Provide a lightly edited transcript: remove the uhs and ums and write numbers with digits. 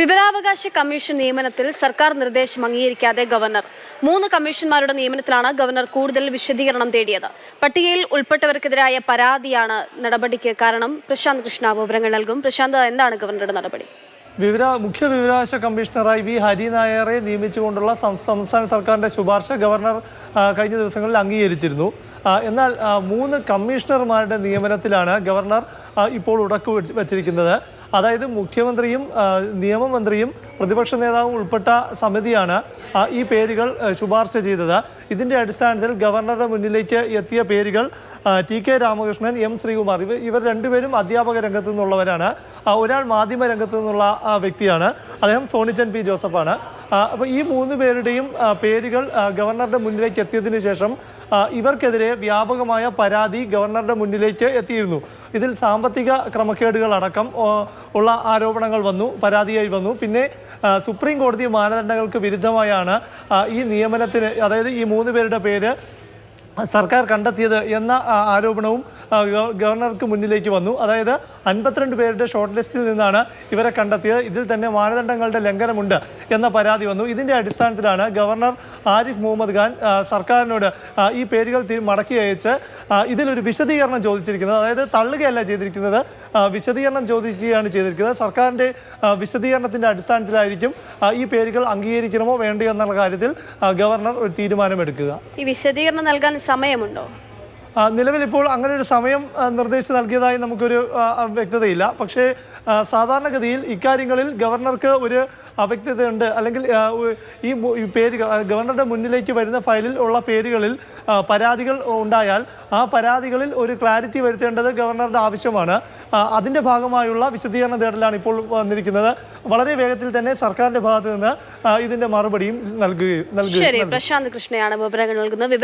വിവരാവകാശ കമ്മീഷൻ നിയമനത്തിൽ സർക്കാർ നിർദ്ദേശം അംഗീകരിക്കാതെ ഗവർണർ 3 കമ്മീഷന്മാരുടെ നിയമനത്തിലാണ് ഗവർണർ കൂടുതൽ വിശദീകരണം തേടിയത്. പട്ടികയിൽ ഉൾപ്പെട്ടവർക്കെതിരായ പരാതിയാണ് നടപടിക്ക് കാരണം. പ്രശാന്ത് കൃഷ്ണ വിവരങ്ങൾ നൽകും. പ്രശാന്ത്, എന്താണ് ഗവർണറുടെ നടപടി? മുഖ്യ വിവരാവകാശ കമ്മീഷണറായി വി ഹരിനായരെ നിയമിച്ചുകൊണ്ടുള്ള സംസ്ഥാന സർക്കാരിൻ്റെ ശുപാർശ ഗവർണർ കഴിഞ്ഞ ദിവസങ്ങളിൽ അംഗീകരിച്ചിരുന്നു. എന്നാൽ 3 കമ്മീഷണർമാരുടെ നിയമനത്തിലാണ് ഗവർണർ ഇപ്പോൾ ഉടക്കു വച്ചിരിക്കുന്നത്. അതായത് മുഖ്യമന്ത്രിയും നിയമമന്ത്രിയും പ്രതിപക്ഷ നേതാവും ഉൾപ്പെട്ട സമിതിയാണ് ഈ പേരുകൾ ശുപാർശ ചെയ്തത്. ഇതിൻ്റെ അടിസ്ഥാനത്തിൽ ഗവർണറുടെ മുന്നിലേക്ക് എത്തിയ പേരുകൾ TK രാമകൃഷ്ണൻ, M ശ്രീകുമാർ. ഇവർ രണ്ടുപേരും അധ്യാപക രംഗത്തു നിന്നുള്ളവരാണ്. ഒരാൾ മാധ്യമ രംഗത്തു നിന്നുള്ള വ്യക്തിയാണ്, അദ്ദേഹം സോണിച്ചൻ P ജോസഫാണ്. അപ്പോൾ ഈ 3 പേരുടെയും പേരുകൾ ഗവർണറുടെ മുന്നിലേക്ക് എത്തിയതിനു ശേഷം ഇവർക്കെതിരെ വ്യാപകമായ പരാതി ഗവർണറുടെ മുന്നിലേക്ക് എത്തിയിരുന്നു. ഇതിൽ സാമ്പത്തിക ക്രമക്കേടുകളടക്കം ഉള്ള ആരോപണങ്ങൾ പരാതിയായി വന്നു. പിന്നെ സുപ്രീം കോടതി മാനദണ്ഡങ്ങൾക്ക് വിരുദ്ധമായാണ് ഈ നിയമനത്തിന്, അതായത് ഈ 3 പേരുടെ പേര് സർക്കാർ കണ്ടെത്തിയത് എന്ന ആരോപണവും ഗവർണർക്ക് മുന്നിലേക്ക് വന്നു. അതായത് 52 പേരുടെ ഷോർട്ട് ലിസ്റ്റിൽ നിന്നാണ് ഇവരെ കണ്ടെത്തിയത്. ഇതിൽ തന്നെ മാനദണ്ഡങ്ങളുടെ ലംഘനമുണ്ട് എന്ന പരാതി വന്നു. ഇതിൻ്റെ അടിസ്ഥാനത്തിലാണ് ഗവർണർ ആരിഫ് മുഹമ്മദ് ഖാൻ സർക്കാരിനോട് ഈ പേരുകൾ മടക്കി അയച്ച് ഇതിലൊരു വിശദീകരണം ചോദിച്ചിരിക്കുന്നത്. അതായത് തള്ളുകയല്ല ചെയ്തിരിക്കുന്നത്, വിശദീകരണം ചോദിക്കുകയാണ് ചെയ്തിരിക്കുന്നത്. സർക്കാരിൻ്റെ വിശദീകരണത്തിൻ്റെ അടിസ്ഥാനത്തിലായിരിക്കും ഈ പേരുകൾ അംഗീകരിക്കണമോ വേണ്ടയോ എന്നുള്ള കാര്യത്തിൽ ഗവർണർ ഒരു തീരുമാനമെടുക്കുക. ഈ വിശദീകരണം നൽകാൻ സമയമുണ്ടോ? നിലവിൽ ഇപ്പോൾ അങ്ങനെ ഒരു സമയം നിർദ്ദേശിച്ച് നൽകിയതായി നമുക്കൊരു വ്യക്തതയില്ല. പക്ഷേ സാധാരണഗതിയിൽ ഇക്കാര്യങ്ങളിൽ ഗവർണർക്ക് ഒരു അവ്യക്തതയുണ്ട്. അല്ലെങ്കിൽ ഈ പേരുകൾ ഗവർണറുടെ മുന്നിലേക്ക് വരുന്ന ഫയലിൽ ഉള്ള പേരുകളിൽ പരാതികൾ ഉണ്ടായാൽ ആ പരാതികളിൽ ഒരു ക്ലാരിറ്റി വരുത്തേണ്ടത് ഗവർണറുടെ ആവശ്യമാണ്. അതിൻ്റെ ഭാഗമായുള്ള വിശദീകരണ തേടലാണ് ഇപ്പോൾ വന്നിരിക്കുന്നത്. വളരെ വേഗത്തിൽ തന്നെ സർക്കാരിൻ്റെ ഭാഗത്ത് നിന്ന് ഇതിൻ്റെ മറുപടിയും നൽകുകയും. പ്രശാന്ത് കൃഷ്ണയാണ് വിവരങ്ങൾ നൽകുന്നത്.